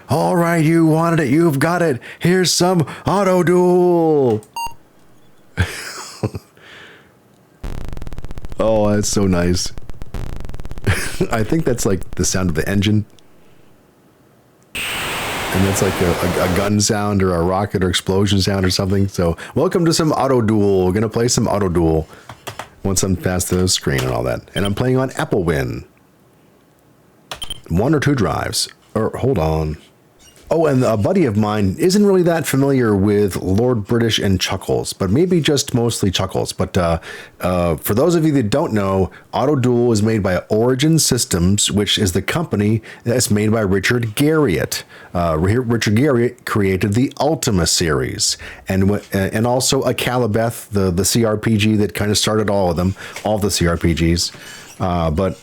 All right, you wanted it. You've got it. Here's some Autoduel. Oh, that's so nice. I think that's like the sound of the engine. And that's like a gun sound or a rocket or explosion sound or something. So welcome to some Autoduel. We're going to play some Autoduel once I'm past the screen and all that. And I'm playing on AppleWin. 1 or 2 drives. Or hold on. Oh, and a buddy of mine isn't really that familiar with Lord British and Chuckles, but maybe just mostly Chuckles. But for those of you that don't know, Autoduel is made by Origin Systems, which is the company that's made by Richard Garriott. Richard Garriott created the Ultima series, and also a Calibeth, the CRPG that kind of started all of them, all the CRPGs. But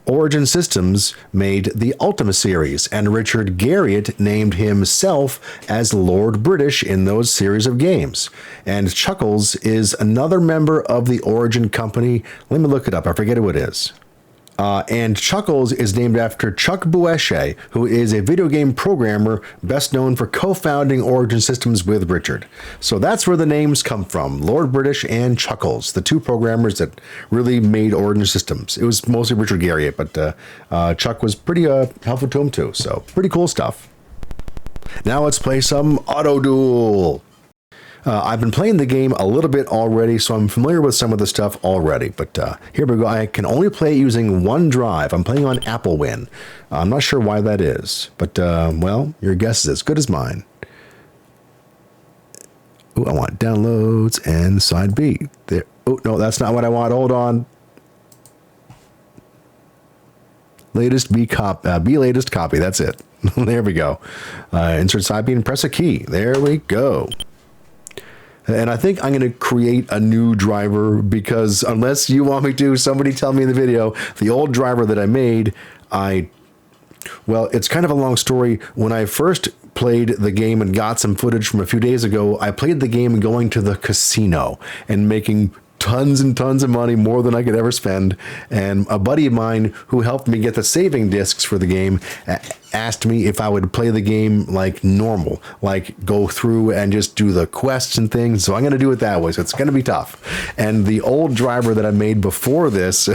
Origin Systems made the Ultima series, and Richard Garriott named himself as Lord British in those series of games. And Chuckles is another member of the Origin company. Let me look it up. I forget who it is. And Chuckles is named after Chuck Boesche, who is a video game programmer best known for co-founding Origin Systems with Richard. So that's where the names come from, Lord British and Chuckles, the 2 programmers that really made Origin Systems. It was mostly Richard Garriott, but Chuck was pretty helpful to him too, so pretty cool stuff. Now let's play some Autoduel. I've been playing the game a little bit already, so I'm familiar with some of the stuff already. But here we go. I can only play it using 1 drive. I'm playing on AppleWin. I'm not sure why that is, but well, your guess is as good as mine. Oh, I want downloads and side B. There. Oh no, that's not what I want. Hold on. Latest B latest copy. That's it. There we go. Insert side B and press a key. There we go. And I think I'm going to create a new driver because unless you want me to, somebody tell me in the video, the old driver that I made, well, it's kind of a long story. When I first played the game and got some footage from a few days ago, I played the game going to the casino and making tons and tons of money, more than I could ever spend. And a buddy of mine who helped me get the saving discs for the game asked me if I would play the game like normal, like go through and just do the quests and things. So I'm going to do it that way. So it's going to be tough. And the old driver that I made before this,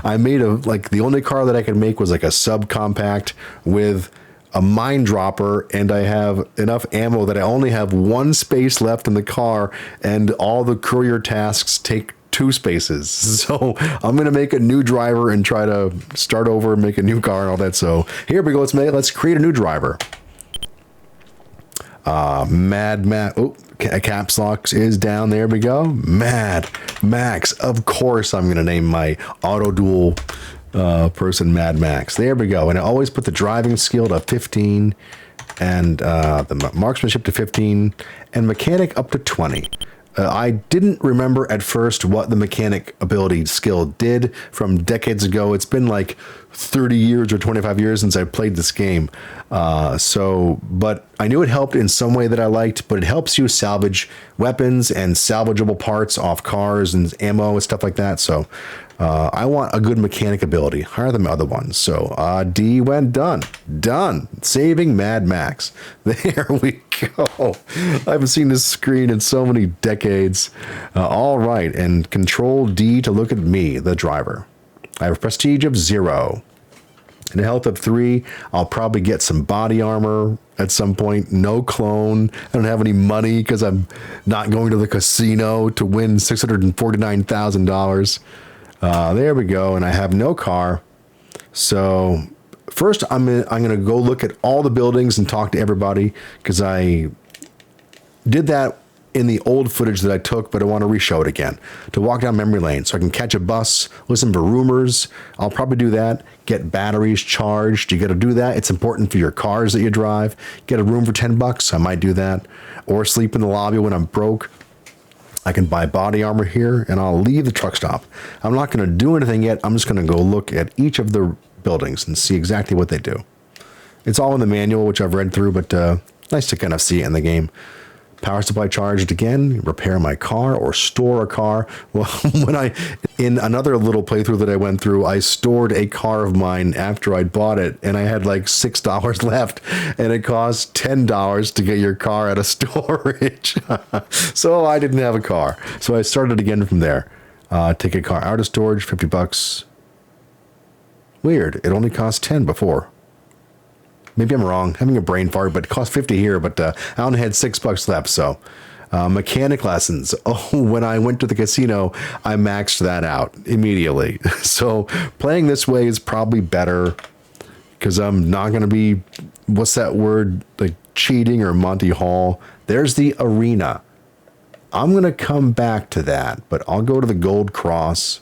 I made the only car that I could make was like a subcompact with a mine dropper, and I have enough ammo that I only have 1 space left in the car, and all the courier tasks take 2 spaces. So I'm going to make a new driver and try to start over and make a new car and all that. So here we go. Let's create a new driver. Mad Max. Oh, caps lock is down. There we go. Mad Max. Of course, I'm going to name my Autoduel person Mad Max. There we go. And I always put the driving skill to 15 and the marksmanship to 15 and mechanic up to 20. I didn't remember at first what the mechanic ability skill did from decades ago. It's been like 30 years or 25 years since I played this game. But I knew it helped in some way that I liked, but it helps you salvage weapons and salvageable parts off cars and ammo and stuff like that. So I want a good mechanic ability, higher than the other ones. So D went done. Saving Mad Max. There we go. I haven't seen this screen in so many decades. All right, and Control D to look at me, the driver. I have a prestige of 0 and a health of 3. I'll probably get some body armor at some point. No clone. I don't have any money because I'm not going to the casino to win $649,000. There we go. And I have no car. So first I'm going to go look at all the buildings and talk to everybody because I did that in the old footage that I took, but I want to re-show it again to walk down memory lane so I can catch a bus, listen for rumors. I'll probably do that. Get batteries charged. You got to do that. It's important for your cars that you drive. Get a room for $10. I might do that, or sleep in the lobby when I'm broke. I can buy body armor here, and I'll leave the truck stop. I'm not going to do anything yet. I'm just going to go look at each of the buildings and see exactly what they do. It's all in the manual, which I've read through, but nice to kind of see it in the game. Power supply charged again, repair my car or store a car. Well, in another little playthrough that I went through, I stored a car of mine after I'd bought it, and I had like $6 left, and it cost $10 to get your car out of storage. So I didn't have a car. So I started again from there. Take a car out of storage, $50. Weird. It only cost 10 before. Maybe I'm wrong, having a brain fart, but it cost 50 here, but I only had $6 left, so. Mechanic lessons. Oh, when I went to the casino, I maxed that out immediately. So playing this way is probably better because I'm not going to be, what's that word, like cheating or Monty Hall. There's the arena. I'm going to come back to that, but I'll go to the Gold Cross.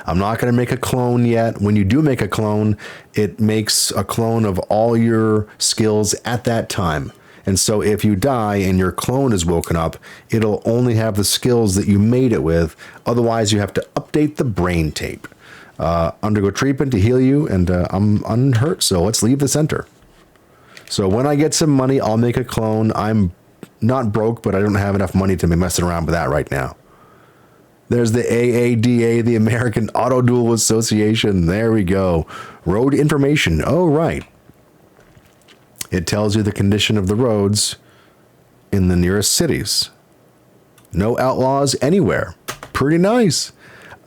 I'm not going to make a clone yet. When you do make a clone, it makes a clone of all your skills at that time. And so if you die and your clone is woken up, it'll only have the skills that you made it with. Otherwise, you have to update the brain tape. Undergo treatment to heal you, and I'm unhurt, so let's leave the center. So when I get some money, I'll make a clone. I'm not broke, but I don't have enough money to be messing around with that right now. There's the AADA, the American Autoduel Association. There we go. Road information. Oh, right. It tells you the condition of the roads in the nearest cities. No outlaws anywhere. Pretty nice.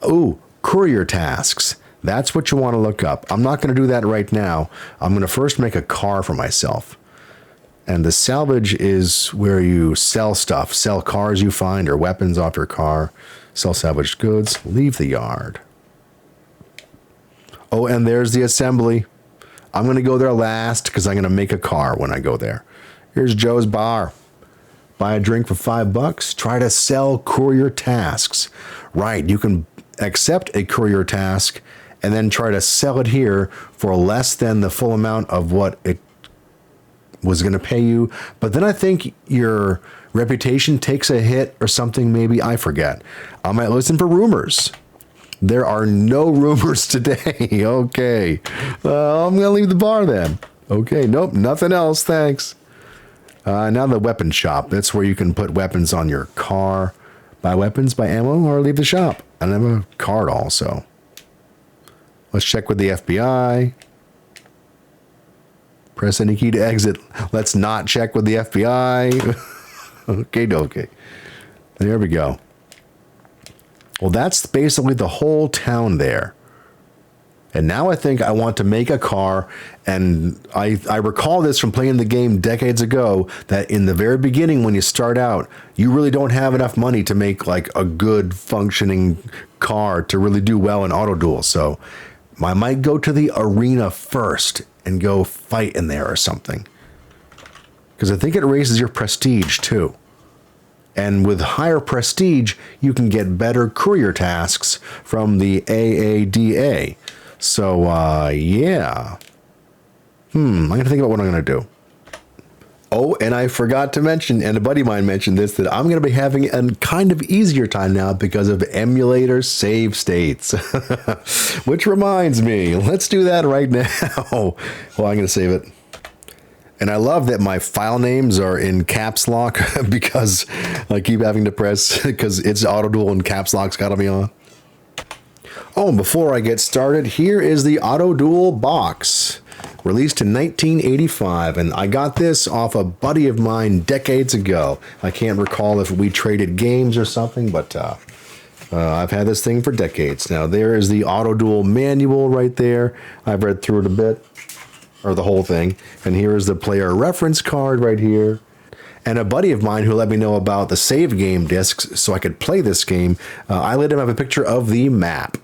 Oh, Courier Tasks. That's what you want to look up. I'm not going to do that right now. I'm going to first make a car for myself. And the salvage is where you sell stuff. Sell cars you find or weapons off your car. Sell salvaged goods. Leave the yard. Oh, and there's the assembly. I'm going to go there last because I'm going to make a car when I go there. Here's Joe's Bar. Buy a drink for $5. Try to sell courier tasks. Right, you can accept a courier task and then try to sell it here for less than the full amount of what it was going to pay you. But then I think your reputation takes a hit or something, maybe. I forget. I might listen for rumors. There are no rumors today. Okay. I'm going to leave the bar then. Okay. Nope. Nothing else. Thanks. Now the weapon shop. That's where you can put weapons on your car. Buy weapons, buy ammo, or leave the shop. I have a card also. Let's check with the FBI. Press any key to exit. Let's not check with the FBI. Okay. There we go. Well, that's basically the whole town there. And now I think I want to make a car, and I recall this from playing the game decades ago, that in the very beginning when you start out, you really don't have enough money to make like a good functioning car to really do well in Autoduel. So I might go to the arena first and go fight in there or something. Because I think it raises your prestige too. And with higher prestige, you can get better courier tasks from the AADA. So, yeah. I'm going to think about what I'm going to do. Oh, and I forgot to mention, and a buddy of mine mentioned this, that I'm going to be having a kind of easier time now because of emulator save states. Which reminds me, let's do that right now. Well, I'm going to save it. And I love that my file names are in caps lock because I keep having to press, because it's Autoduel and caps lock's got to be on. Oh, and before I get started, here is the Autoduel box, released in 1985, and I got this off a buddy of mine decades ago. I can't recall if we traded games or something, but I've had this thing for decades now. There is the Autoduel manual right there. I've read through it a bit, or the whole thing, and here is the player reference card right here. And a buddy of mine who let me know about the save game discs so I could play this game, I let him have a picture of the map.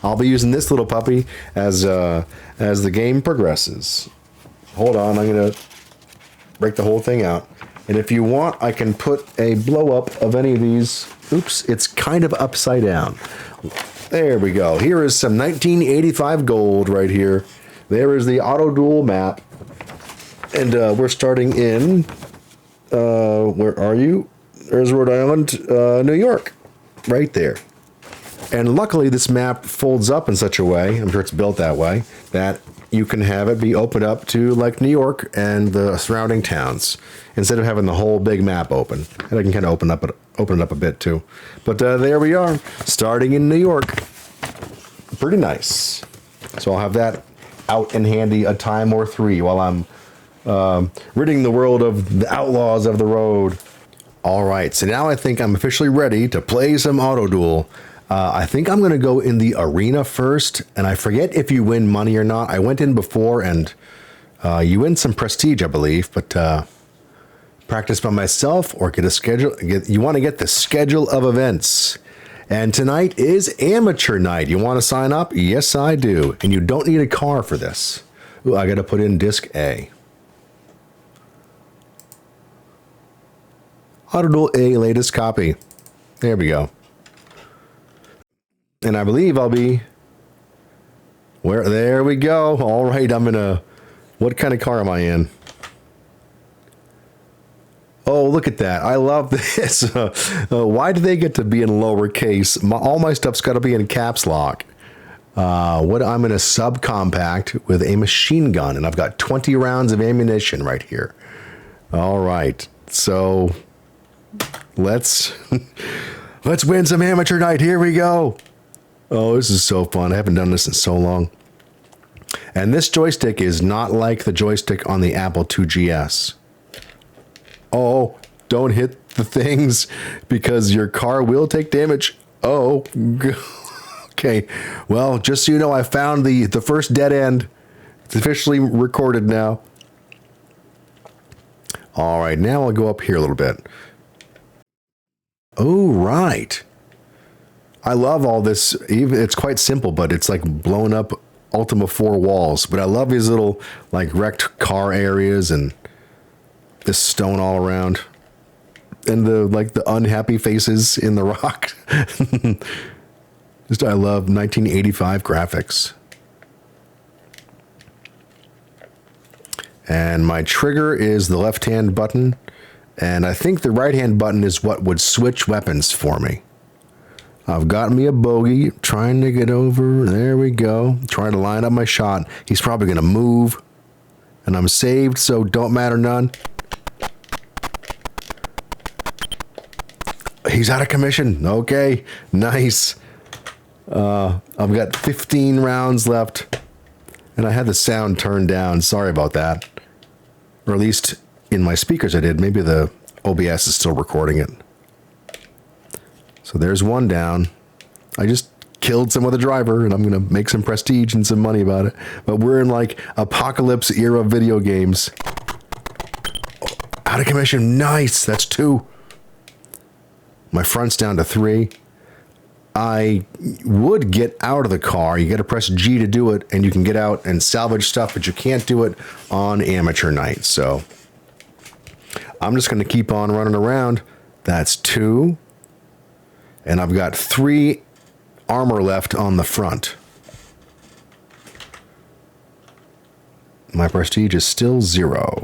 I'll be using this little puppy as the game progresses. Hold on, I'm going to break the whole thing out. And if you want, I can put a blow up of any of these. Oops, it's kind of upside down. There we go. Here is some 1985 gold right here. There is the Autoduel map. And we're starting in... where are you? There's Rhode Island, New York, right there. And luckily this map folds up in such a way, I'm sure it's built that way, that you can have it be opened up to like New York and the surrounding towns instead of having the whole big map open. And I can kind of open it up a bit too. But there we are, starting in New York. Pretty nice. So I'll have that out and handy a time or three while I'm ridding the world of the outlaws of the road. All right, so now I think I'm officially ready to play some Autoduel. I think I'm going to go in the arena first, and I forget if you win money or not. I went in before, and you win some prestige, I believe, but practice by myself or get a schedule. You want to get the schedule of events. And tonight is amateur night. You want to sign up? Yes, I do. And you don't need a car for this. Ooh, I got to put in disc A. Autoduel A, latest copy. There we go. And I believe I'll be where, there we go. All right, I'm in a, what kind of car am I in? Oh, look at that. I love this. Why do they get to be in lowercase? All my stuff's got to be in caps lock. I'm in a subcompact with a machine gun, and I've got 20 rounds of ammunition right here. All right. So let's win some amateur night. Here we go. Oh, this is so fun. I haven't done this in so long. And this joystick is not like the joystick on the Apple IIgs. Oh, don't hit the things because your car will take damage. Oh, okay. Well, just so you know, I found the first dead end. It's officially recorded now. All right, now I'll go up here a little bit. Oh, right. I love all this. It's quite simple, but it's like blowing up Ultima 4 walls. But I love these little like wrecked car areas and this stone all around. And the unhappy faces in the rock. Just I love 1985 graphics. And my trigger is the left-hand button. And I think the right-hand button is what would switch weapons for me. I've got me a bogey, trying to get over. There we go. Trying to line up my shot. He's probably going to move. And I'm saved, so don't matter none. He's out of commission. Okay, nice. I've got 15 rounds left. And I had the sound turned down. Sorry about that. Or at least in my speakers I did. Maybe the OBS is still recording it. So there's one down. I just killed some other driver, and I'm going to make some prestige and some money about it. But we're in like apocalypse era video games. Oh, out of commission. Nice. That's 2. My front's down to 3. I would get out of the car. You got to press G to do it, and you can get out and salvage stuff, but you can't do it on amateur night. So I'm just going to keep on running around. That's 2. And I've got 3 armor left on the front. My prestige is still 0.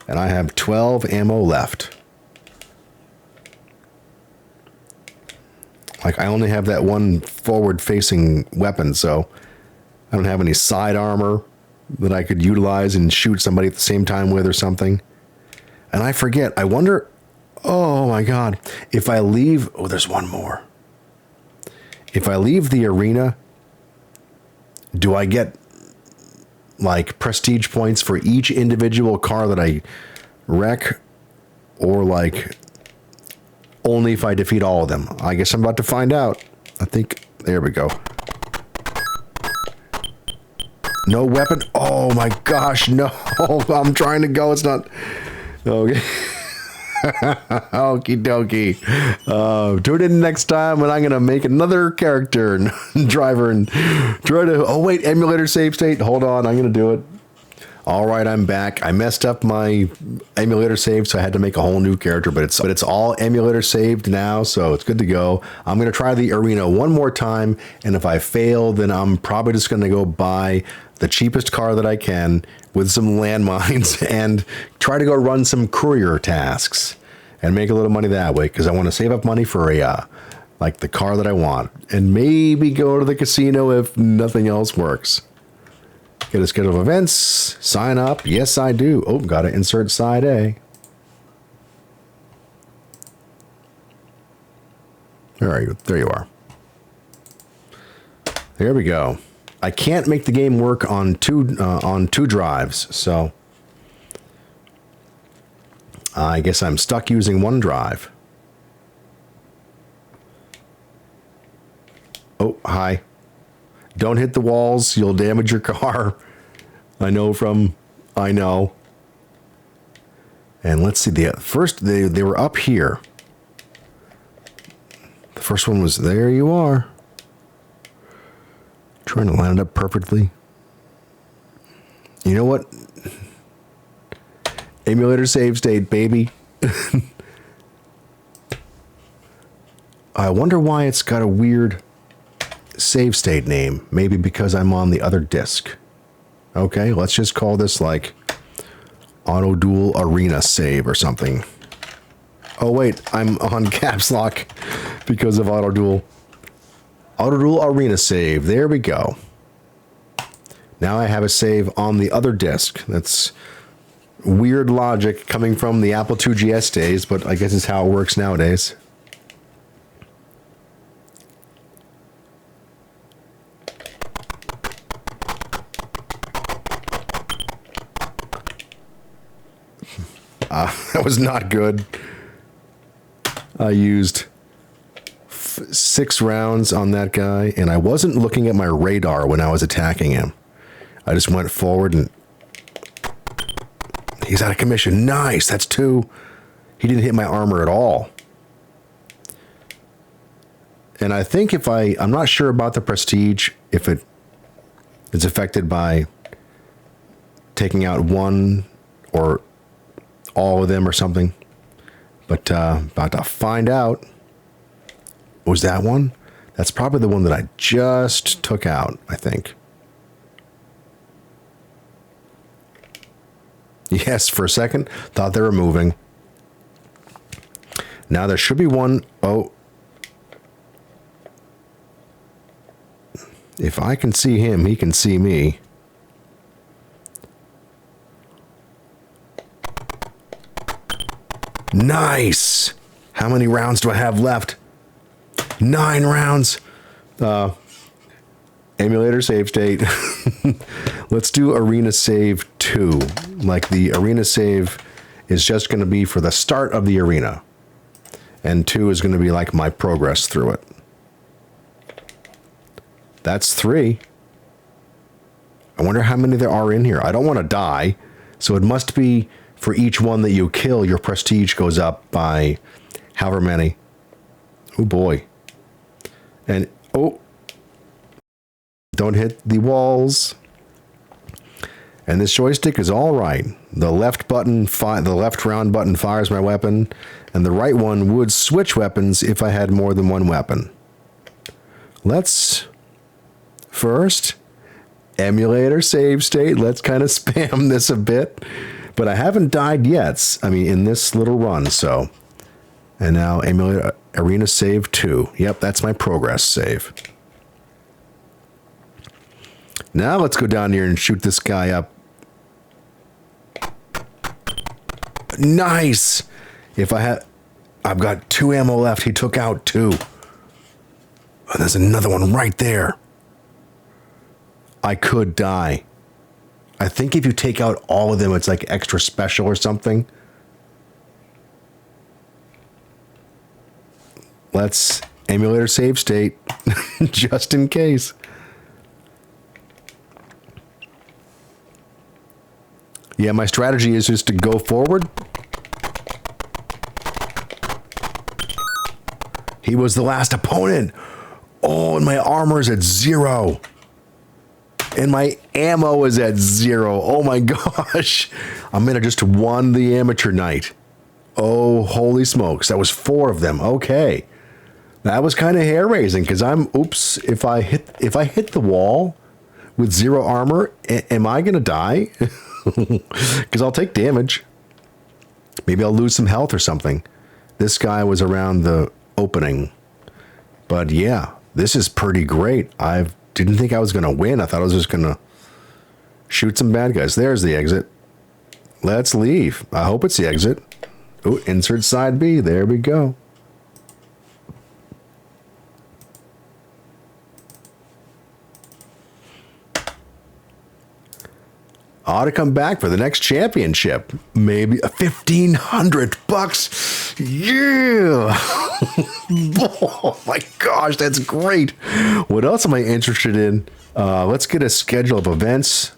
And I have 12 ammo left. Like, I only have that one forward-facing weapon, so I don't have any side armor that I could utilize and shoot somebody at the same time with or something. And I forget, I wonder... Oh my God. If I leave, oh, there's one more. If I leave the arena, do I get like prestige points for each individual car that I wreck, or like only if I defeat all of them? I guess I'm about to find out. I think, there we go. No weapon. Oh my gosh, no. I'm trying to go. It's not. Okay. Okie dokie. Tune in next time when I'm going to make another character and driver and try to... Oh, wait, emulator save state. Hold on, I'm going to do it. All right, I'm back. I messed up my emulator save, so I had to make a whole new character, but it's all emulator saved now, so it's good to go. I'm going to try the arena one more time, and if I fail, then I'm probably just going to go buy the cheapest car that I can with some landmines and try to go run some courier tasks and make a little money that way, because I want to save up money for a like the car that I want, and maybe go to the casino if nothing else works. Get a schedule of events. Sign up. Yes, I do. Oh, got to insert side A. Where are you? There you are. There we go. I can't make the game work on two drives, so I guess I'm stuck using one drive. Oh, hi. Don't hit the walls. You'll damage your car. I know. And let's see. First, they were up here. The first one was, there you are. Trying to line it up perfectly. You know what? Emulator save state, baby. I wonder why it's got a weird save state name. Maybe because I'm on the other disk. Okay, let's just call this like Autoduel Arena Save or something. Oh wait, I'm on caps lock because of Autoduel. Autoduel Arena Save. There we go. Now I have a save on the other disk. That's weird logic coming from the Apple IIgs days, but I guess it's how it works nowadays. That was not good. I used 6 rounds on that guy, and I wasn't looking at my radar when I was attacking him. I just went forward, and he's out of commission. Nice, that's 2. He didn't hit my armor at all. And I think if I'm not sure about the prestige, if it is affected by taking out one or all of them or something. But about to find out. Was that one? That's probably the one that I just took out, I think. Yes, for a second, thought they were moving. Now there should be one. Oh. If I can see him, he can see me. Nice! How many rounds do I have left? 9 rounds. Emulator save state. Let's do Arena Save 2. Like the Arena Save is just going to be for the start of the arena. And 2 is going to be like my progress through it. That's 3. I wonder how many there are in here. I don't want to die. So it must be for each one that you kill, your prestige goes up by however many. Oh boy. And, oh. Don't hit the walls. And this joystick is all right. The left button, the left round button fires my weapon, and the right one would switch weapons if I had more than one weapon. Let's first emulator save state. Let's kind of spam this a bit, but I haven't died yet. I mean, in this little run, so. And now emulator arena save 2. Yep, that's my progress save. Now let's go down here and shoot this guy up. Nice! I've got 2 ammo left. He took out 2. Oh, there's another one right there. I could die. I think if you take out all of them, it's like extra special or something. Let's emulator save state, just in case. Yeah, my strategy is just to go forward. He was the last opponent. Oh, and my armor's at 0. And my ammo is at 0. Oh my gosh. I'm gonna just won the amateur night. Oh, holy smokes. That was 4 of them. Okay. That was kind of hair-raising because oops, if I hit the wall with 0 armor, am I gonna die? Because I'll take damage. Maybe I'll lose some health or something. This guy was around the opening. But yeah, this is pretty great. I didn't think I was going to win. I thought I was just going to Shoot some bad guys. There's the exit. Let's leave. I hope it's the exit. Oh, insert side B. There we go. Ought to come back for the next championship. Maybe $1,500. Yeah. Oh my gosh, that's great. What else am I interested in? Let's get a schedule of events.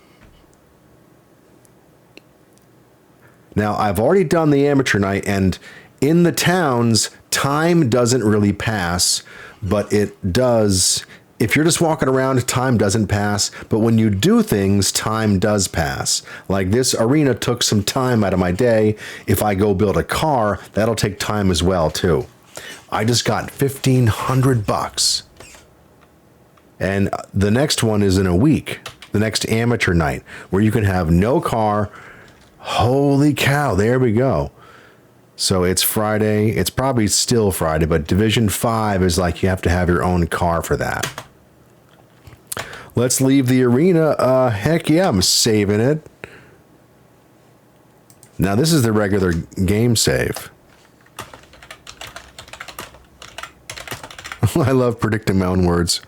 Now, I've already done the amateur night, and in the towns, time doesn't really pass, but it does. If you're just walking around, time doesn't pass, but when you do things, time does pass. Like this arena took some time out of my day. If I go build a car, that'll take time as well, too. I just got $1,500. And the next one is in a week, the next amateur night, where you can have no car. Holy cow, there we go. So it's Friday. It's probably still Friday, but Division 5 is like you have to have your own car for that. Let's leave the arena. Heck yeah, I'm saving it. Now this is the regular game save. I love predicting my own words.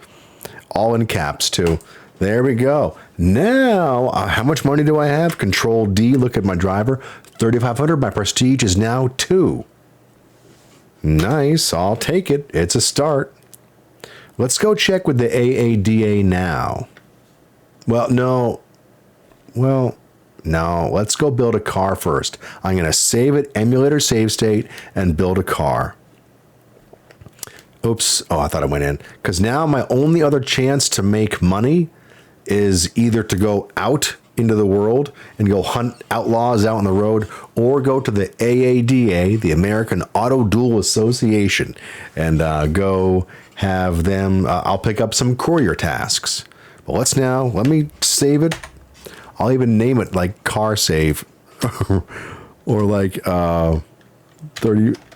All in caps too. There we go. Now, how much money do I have? Control D, look at my driver. 3,500. My prestige is now 2. Nice. I'll take it. It's a start. Let's go check with the AADA now. Well, no. Let's go build a car first. I'm going to save it, emulator save state, and build a car. Oops. Oh, I thought I went in. Because now my only other chance to make money is either to go out into the world and go hunt outlaws out on the road, or go to the AADA, the American Autoduel Association, and go have them. I'll pick up some courier tasks. But let me save it. I'll even name it like car save or like 30.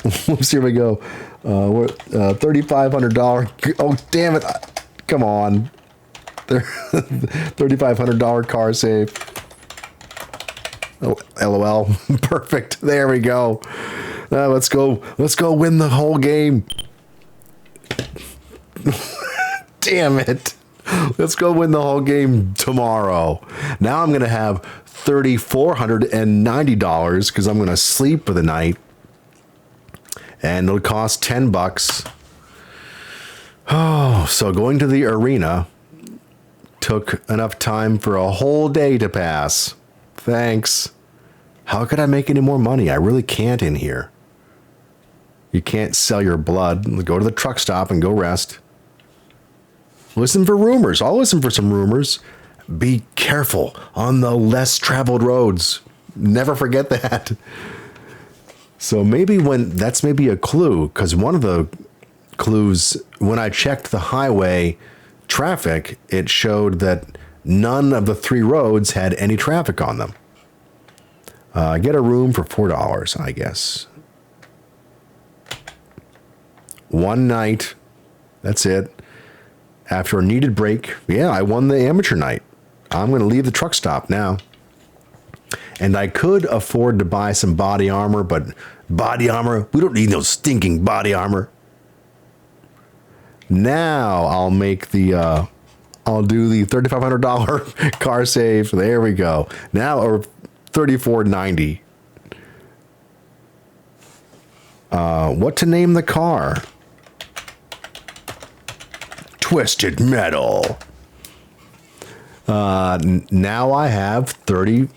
Let's see if we go. $3,500. Oh, damn it. Come on. $3,500 car save. Oh, LOL. Perfect. There we go. Let's go. Let's go win the whole game. Damn it. Let's go win the whole game tomorrow. Now I'm going to have $3,490 because I'm going to sleep for the night. And it'll cost $10. Oh, so going to the arena took enough time for a whole day to pass. Thanks. How could I make any more money? I really can't in here. You can't sell your blood. Go to the truck stop and go rest. Listen for rumors. I'll listen for some rumors. Be careful on the less traveled roads. Never forget that. So that's maybe a clue, because one of the clues, when I checked the highway traffic, it showed that none of the 3 roads had any traffic on them. Get a room for $4, I guess. One night. That's it. After a needed break. Yeah, I won the amateur night. I'm going to leave the truck stop now. And I could afford to buy some body armor, but body armor? We don't need no stinking body armor. Now I'll make I'll do the $3,500 car save. There we go. Now, or $3,490. What to name the car? Twisted Metal. Now I have 30.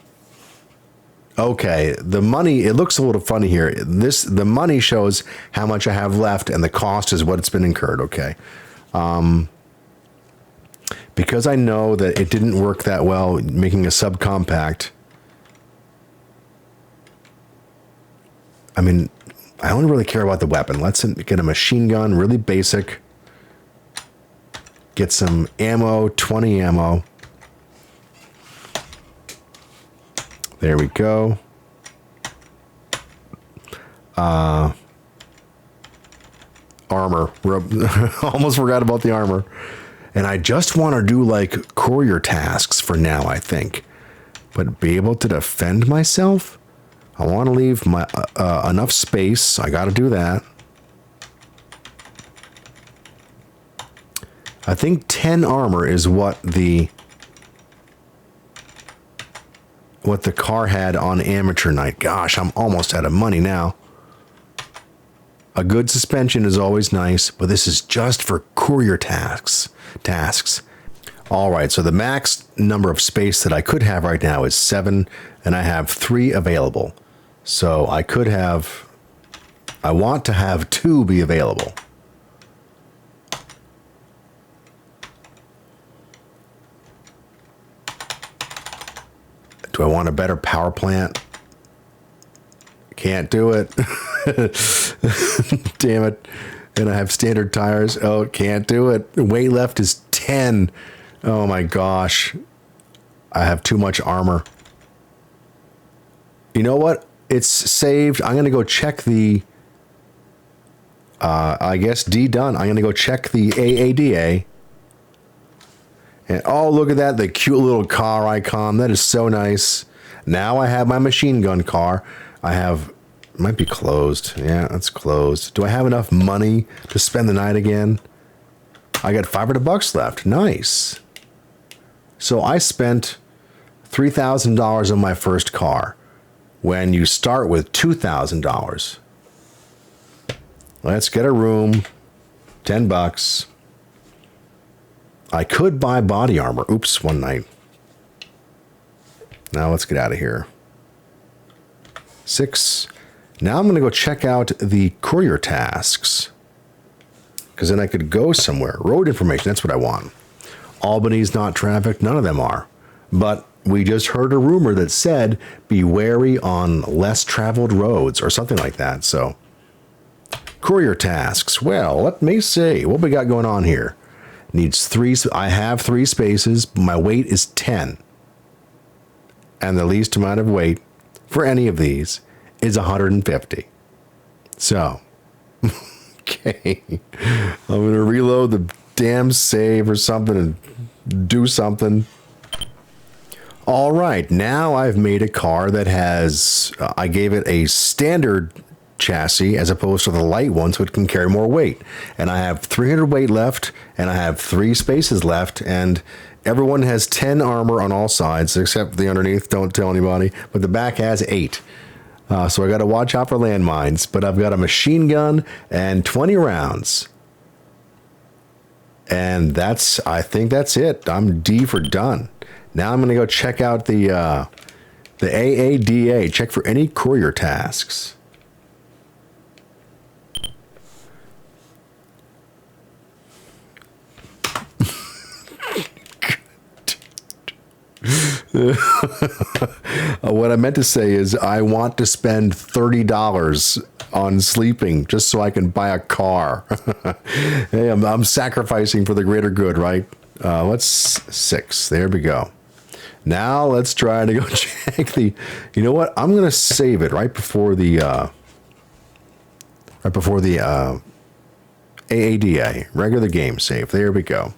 Okay, the money, it looks a little funny here. The money shows how much I have left, and the cost is what it's been incurred. Okay. Because I know that it didn't work that well making a subcompact. I mean, I don't really care about the weapon. Let's get a machine gun, really basic. Get some ammo, 20 ammo. There we go. Armor. Almost forgot about the armor. And I just want to do like courier tasks for now, I think. but be able to defend myself? I want to leave my enough space. I got to do that. I think 10 armor is what the car had on Amateur Night. Gosh, I'm almost out of money now. A good suspension is always nice, but this is just for courier tasks. All right, so the max number of space that I could have right now is 7, and I have 3 available. So I want to have 2 be available. Do I want a better power plant? Can't do it. Damn it. And I have standard tires. Oh, can't do it. Weight left is 10. Oh my gosh. I have too much armor. You know what? It's saved. I'm going to go check the, I guess done. I'm going to go check the AADA. And oh, look at that. The cute little car icon. That is so nice. Now I have my machine gun car. It might be closed. Yeah, it's closed. Do I have enough money to spend the night again? I got $500 left. Nice. So I spent $3,000 on my first car when you start with $2,000. Let's get a room. $10. I could buy body armor. Oops, one night. Now let's get out of here. 6. Now I'm going to go check out the courier tasks. Because then I could go somewhere. Road information, that's what I want. Albany's not trafficked. None of them are. But we just heard a rumor that said, be wary on less traveled roads or something like that. So, courier tasks. Well, let me see. What we got going on here? Needs 3. I have 3 spaces. My weight is 10. And the least amount of weight for any of these is 150. So, okay. I'm going to reload the damn save or something and do something. All right. Now I've made a car that has, I gave it a standard chassis as opposed to the light one so it can carry more weight. And I have 300 weight left and I have 3 spaces left and everyone has 10 armor on all sides except the underneath, don't tell anybody, but the back has 8. So I got to watch out for landmines, but I've got a machine gun and 20 rounds. And I think that's it. I'm D for done. Now I'm going to go check out the AADA, check for any courier tasks. What I meant to say is I want to spend $30 on sleeping just so I can buy a car. Hey, I'm sacrificing for the greater good, right? Let's 6. There we go. Now let's try to go check the. You know what? I'm gonna save it right before the AADA regular game save. There we go.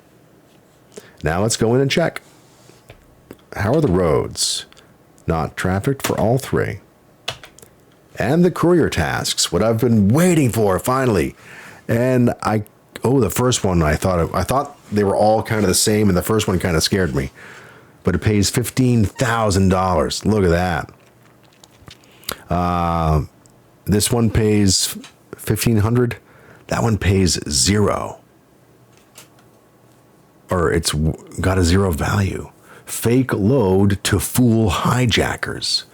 Now let's go in and check. How are the roads? Not trafficked for all 3. And the courier tasks, what I've been waiting for finally. And the first one I thought they were all kind of the same, and the first one kind of scared me. But it pays $15,000. Look at that. This one pays $1,500. That one pays 0. Or it's got a 0 value. Fake load to fool hijackers.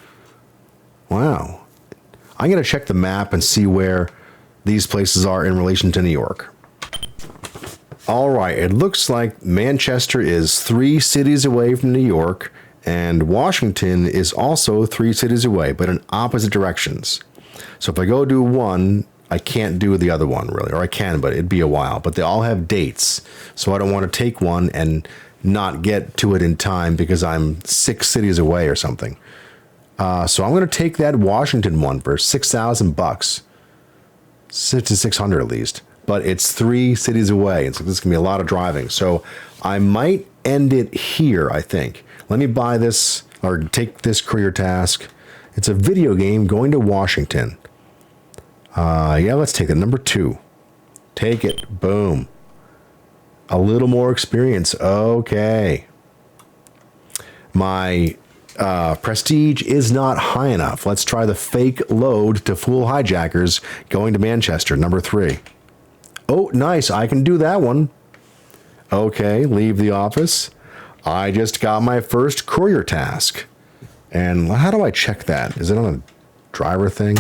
Wow. I'm going to check the map and see where these places are in relation to New York. All right. It looks like Manchester is 3 cities away from New York, and Washington is also 3 cities away, but in opposite directions. So if I go do one, I can't do the other one really, or I can, but it'd be a while. But they all have dates, so I don't want to take one and not get to it in time because I'm 6 cities away or something. So I'm going to take that Washington one for $6,000, $600 at least. But it's 3 cities away, and so this is going to be a lot of driving. So I might end it here, I think. Let me buy this or take this Courier task. It's a video game going to Washington. Yeah, let's take it. Number 2. Take it. Boom. A little more experience. Okay. My prestige is not high enough. Let's try the fake load to fool hijackers going to Manchester. Number 3. Oh, nice. I can do that one. Okay, leave the office. I just got my first courier task. And how do I check that? Is it on a driver thing?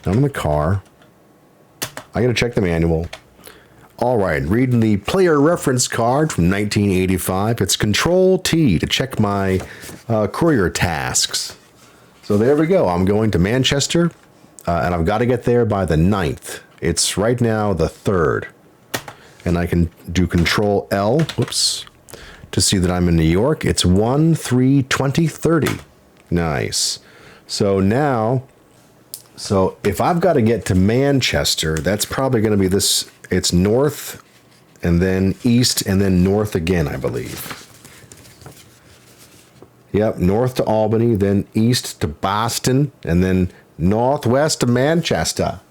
I'm in the car. I gotta check the manual. All right, reading the player reference card from 1985. It's Control T to check my courier tasks. So there we go. I'm going to Manchester, and I've got to get there by the 9th. It's right now the 3rd. And I can do Control L, whoops, to see that I'm in New York. It's 1/3/2030. Nice. So now, so if I've got to get to Manchester, that's probably going to be this. It's north and then east and then north again, I believe. Yep, north to Albany, then east to Boston, and then northwest to Manchester.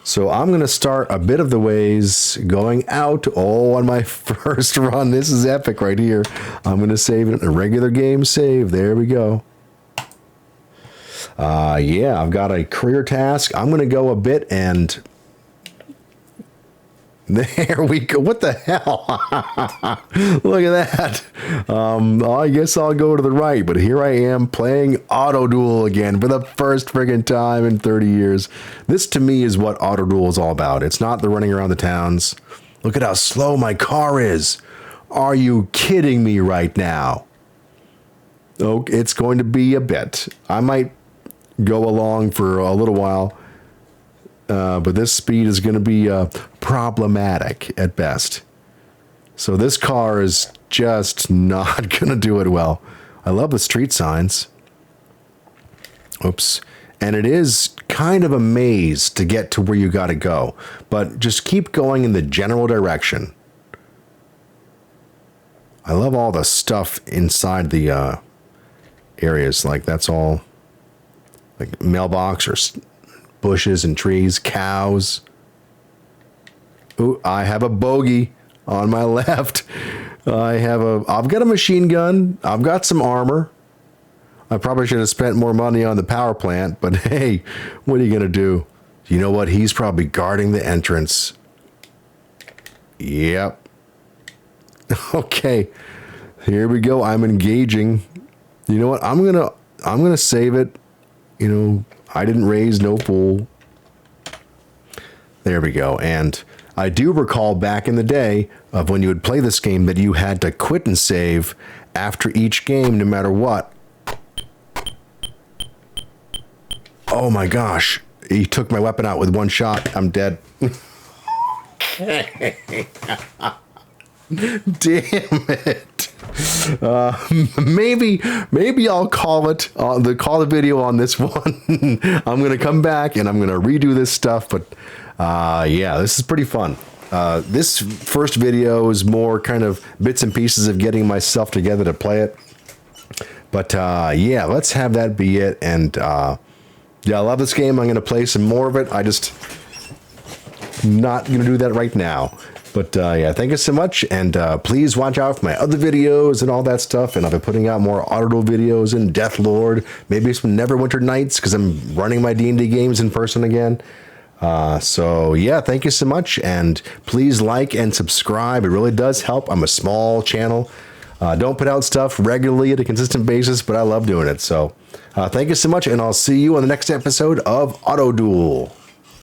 So I'm going to start a bit of the ways going out. Oh, on my first run. This is epic right here. I'm going to save it. A regular game save. There we go. Yeah, I've got a career task. I'm going to go a bit and... There we go. What the hell? Look at that. I guess I'll go to the right, but here I am playing Autoduel again for the first friggin' time in 30 years. This to me is what Autoduel is all about. It's not the running around the towns. Look at how slow my car is. Are you kidding me right now? Oh, it's going to be a bit. I might go along for a little while. But this speed is going to be problematic at best. So this car is just not going to do it well. I love the street signs. Oops. And it is kind of a maze to get to where you got to go. But just keep going in the general direction. I love all the stuff inside the areas. Like that's all like mailbox or... bushes and trees, cows. Ooh, I have a bogey on my left. I've got a machine gun. I've got some armor. I probably should have spent more money on the power plant, but hey, what are you going to do? You know what? He's probably guarding the entrance. Yep. Okay. Here we go. I'm engaging. You know what? I'm going to save it. You know, I didn't raise no fool. There we go. And I do recall back in the day of when you would play this game that you had to quit and save after each game, no matter what. Oh my gosh. He took my weapon out with one shot. I'm dead. Damn it. Maybe I'll call it call the video on this one. I'm gonna come back and I'm gonna redo this stuff, but yeah, this is pretty fun. This first video is more kind of bits and pieces of getting myself together to play it, but yeah, let's have that be it. And yeah, I love this game. I'm gonna play some more of it. I just not gonna do that right now. But yeah, thank you so much, and please watch out for my other videos and all that stuff, and I'll be putting out more Autoduel videos and Deathlord, maybe some Neverwinter Nights, because I'm running my D&D games in person again. So yeah, thank you so much, and please like and subscribe. It really does help. I'm a small channel. Don't put out stuff regularly at a consistent basis, but I love doing it. So thank you so much, and I'll see you on the next episode of Autoduel.